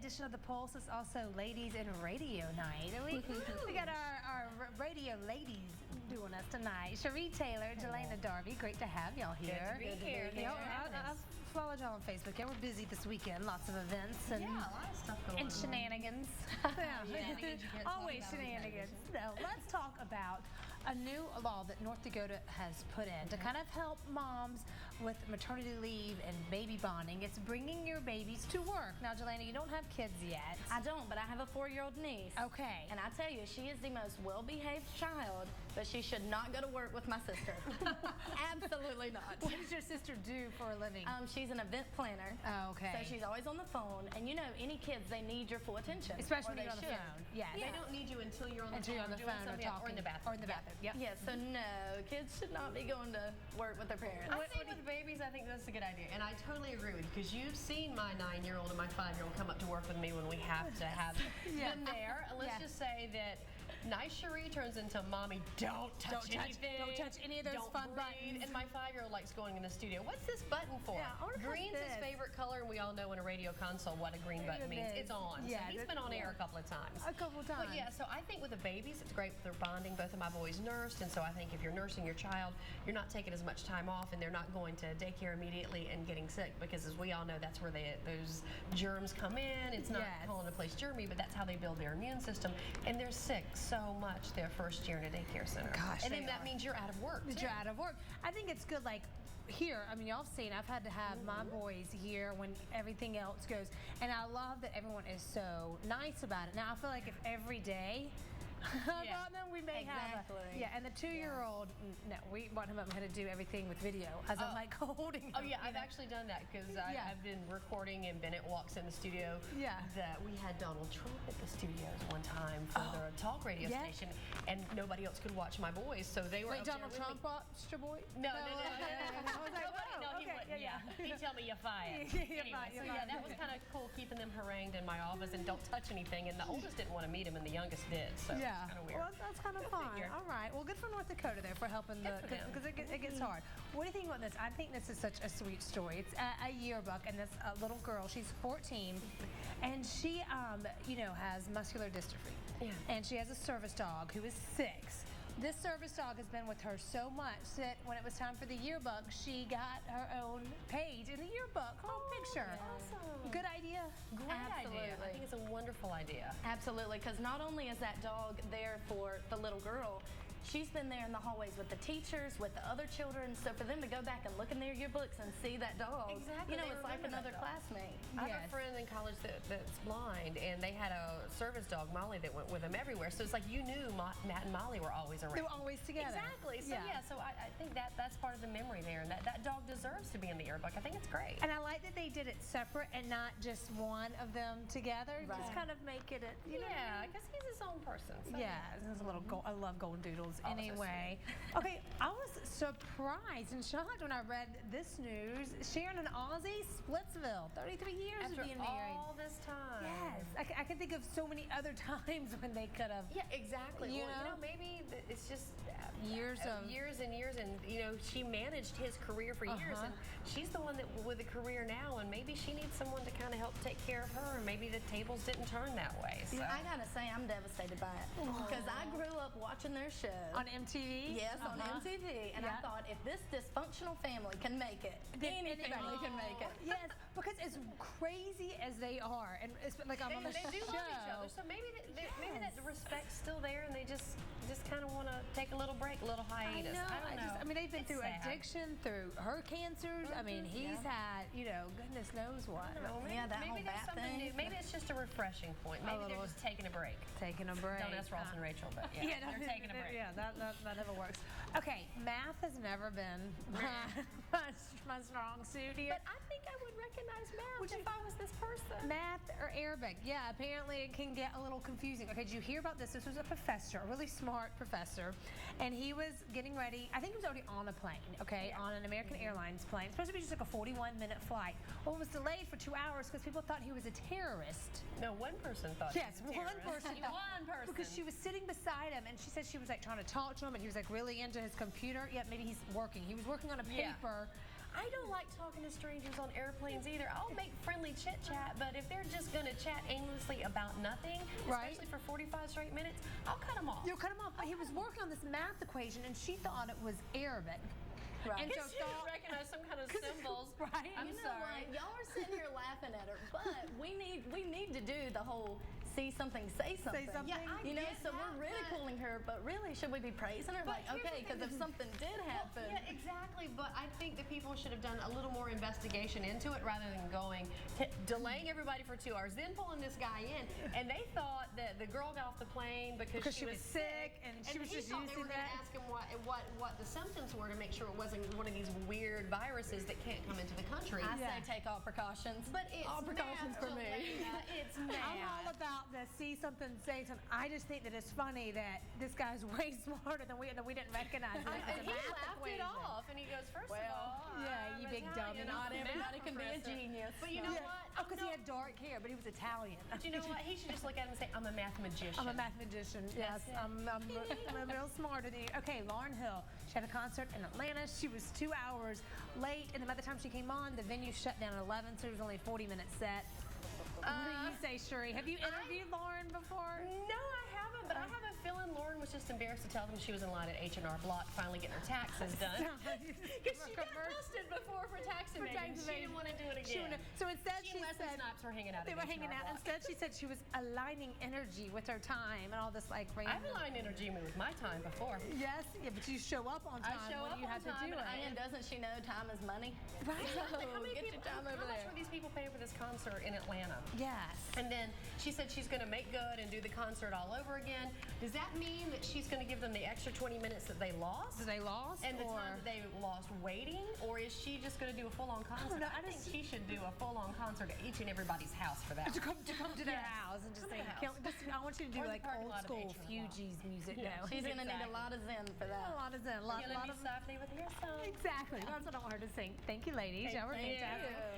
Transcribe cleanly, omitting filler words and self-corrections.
edition of The Pulse is also Ladies in Radio Night. We got our radio ladies doing us tonight. Cherie Taylor, Jillana Darby, great to have y'all here. Good to be here. I've followed y'all on Facebook. Yeah, we're busy this weekend. Lots of events and, a lot of stuff going on. And shenanigans. Always shenanigans. No, let's talk about a new law that North Dakota has put in to kind of help moms with maternity leave and baby bonding. It's bringing your babies to work. Now, Jillana, you don't have kids yet. I don't, but I have a 4-year-old niece. Okay. And I tell you, she is the most well-behaved child, but she should not go to work with my sister. Absolutely not. What does your sister do for a living? She's an event planner. Oh, okay. So she's always on the phone, and you know, any kids, they need your full attention. Especially when you're on the should. phone. Yes. They don't need you until you're on the Until phone, you're on the phone or talking. or in the bathroom. Or in the bathroom. Yep. Yeah, so no, kids should not be going to work with their parents. I think with babies, I think that's a good idea. And I totally agree with you, because you've seen my 9-year-old and my 5-year-old come up to work with me when we have to have them there. And let's just say that nice Cherie turns into mommy, don't touch anything. Don't touch any of those fun buttons. And my 5-year-old likes going in the studio. What's this button for? Yeah, I wanna Green's touch his this. favorite color, and we all know in a radio console what a green button means. It's on. Yeah, so he's been on air a couple of times. A couple times. But yeah, so I think with the babies, it's great with their bonding. Both of my boys nursed, and so I think if you're nursing your child, you're not taking as much time off, and they're not going to daycare immediately and getting sick, because as we all know, that's where those germs come in. It's not calling a place germy, but that's how they build their immune system, and they're sick so much their first year in a daycare center. Gosh, and then that means you're out of work. You're out of work. I think it's good, like here, I mean, y'all have seen, I've had to have my boys here when everything else goes, and I love that everyone is so nice about it. Now, I feel like if every day about them, we may have and the 2-year-old, no, we want him up to do everything with video as I'm like holding him. Oh yeah, I've actually done that, because I've been recording and Bennett walks in the studio. That we had Donald Trump at the studios one time for their talk radio station, and nobody else could watch my boys, so they were. Wait, Donald Trump watched your boy? No. I was like, He wouldn't. He'd tell me you're fired. Anyway, so yeah, that was kind of cool, keeping them harangued in my office and don't touch anything. And the oldest didn't want to meet him, and the youngest did. So it's kind of weird. Well, that's kind of fun. All right. Well, good for North Dakota there for helping because it gets hard. What do you think about this? I think this is such a sweet story. It's a yearbook, and this little girl, she's 14, and she, has muscular dystrophy. Yeah. And she has a service dog who is 6. This service dog has been with her so much that when it was time for the yearbook, she got her own page in the yearbook, her own picture. Awesome. Good idea. Great idea. I think it's a wonderful idea. Absolutely, because not only is that dog there for the little girl, she's been there in the hallways with the teachers, with the other children, so for them to go back and look in their yearbooks and see that dog, it's like another classmate. I have a friend in college that's blind, and they had a service dog, Molly, that went with them everywhere. So it's like you knew Matt and Molly were always around. They were always together. Exactly. So so I think that's part of the memory there, and that dog deserves to be in the yearbook. I think it's great. And I like that they did it separate and not just one of them together. Right. Just kind of make it because he's his own person. So. Yeah, this is a little I love golden doodles. Anyway, okay, I was surprised and shocked when I read this news. Sharon and Ozzy, Splitsville, 33 years After of being married. all this time. Yes, I can think of so many other times when they could have. Yeah, exactly. You know, maybe it's just years and years, and she managed his career for years, and she's the one that with a career now, and maybe she needs someone to kind of help take care of her, and maybe the tables didn't turn that way. So. I gotta say, I'm devastated by it, because I grew up watching their show. On MTV? Yes, on MTV. And I thought, if this dysfunctional family can make it, anybody can make it. Yes, because as crazy as they are, and it's like I'm on the show. They do love each other, so maybe that respect's still there, and they just kind of want to take a little break, a little hiatus. I don't know. I mean, they've been through addiction, through her cancers. I mean, he's had, goodness knows what. Maybe there's something new. Maybe it's just a refreshing point. Maybe they're just taking a break. Taking a break. Don't ask Ross and Rachel, but they're taking a break. Yeah, that never works. Okay, math has never been my strong suit here. But I think I would recognize math if I was this person. Math or Arabic. Yeah, apparently it can get a little confusing. Okay, did you hear about this? This was a professor, a really smart professor, and he was getting ready. I think he was already on a plane, on an American Airlines plane. It's supposed to be just like a 41-minute flight. Well, it was delayed for 2 hours because people thought he was a terrorist. No, one person thought he was a terrorist. One person thought. One person. Because she was sitting beside him, and she said she was like trying to talk to him, and he was like really into his computer. Yeah, maybe he's working. He was working on a paper. I don't like talking to strangers on airplanes either. I'll make friendly chit chat, but if they're just going to chat aimlessly about nothing, especially for 45 straight minutes, I'll cut them off. You'll cut him off. But he was working on this math equation, and she thought it was Arabic. Right. And She didn't recognize some kind of symbols. Right. You know what? Y'all are sitting here laughing at her, but we need to do the whole see something, say something. Say something. Yeah, I You know, get so that, we're ridiculing her, but really, should we be praising her? But Like, here's the okay, because thing. if something did happen. Yeah, exactly. But I think that people should have done a little more investigation into it rather than delaying everybody for 2 hours, then pulling this guy in. And they thought that the girl got off the plane because she was sick, and she was he just thought they using were going that. to ask him what the symptoms were to make sure it wasn't one of these weird viruses that can't come into the country. I say take all precautions. But it's all precautions math, for me. Jillana. It's math. I'm all about the see something, say something. I just think that it's funny that this guy's way smarter than we didn't recognize it. And he laughed it off, and he goes, first of all, yeah, you I'm big dummy. Italian, Not I'm a everybody math can be a professor." genius. But you know what? Oh, because he had dark hair, but he was Italian. But you know what? He should just look at him and say, I'm a math magician. I'm a math magician. Yes, it. I'm real smarter than you. Okay, Lauryn Hill. She had a concert in Atlanta. She was 2 hours late, and then by the time she came on, the venue shut down at 11, so it was only a 40-minute set. What do you say, Sheree? Have you interviewed Lauren before? No, I haven't, but I have a feeling Lauren was just embarrassed to tell them she was in line at H&R Block finally getting her taxes done. Because she got busted before for tax evasion. She didn't want to do it again. So instead She she and Wesley said Snipes were hanging out they at were hanging H&R out. Block. Instead she said she was aligning energy with her time and all this like random. I've aligned energy with my time before. Yes, yeah, but you show up on time I show when up you on have to time, do and it. And doesn't she know time is money? Right. So How many get people, your time how over much there. were these people paying for this concert in Atlanta? Yes. And then she said she's going to make good and do the concert all over again. Does that mean that she's going to give them the extra 20 minutes that they lost? So they lost? And the or? time that they lost waiting? Or is she just going to do a full-on concert? know. I think she should do a full-on concert at each and everybody's house for that. To come to their house and just Come say, to the house. I want you to do Or the like parking old lot of school H&R Block. Fugees music Yeah. now. She's going to need a Exactly. lot of zen for A that. lot of zen, a lot You're going of to be softly with your song. exactly. That's what I want her to sing. Thank you, ladies. Y'all were Thank fantastic. you.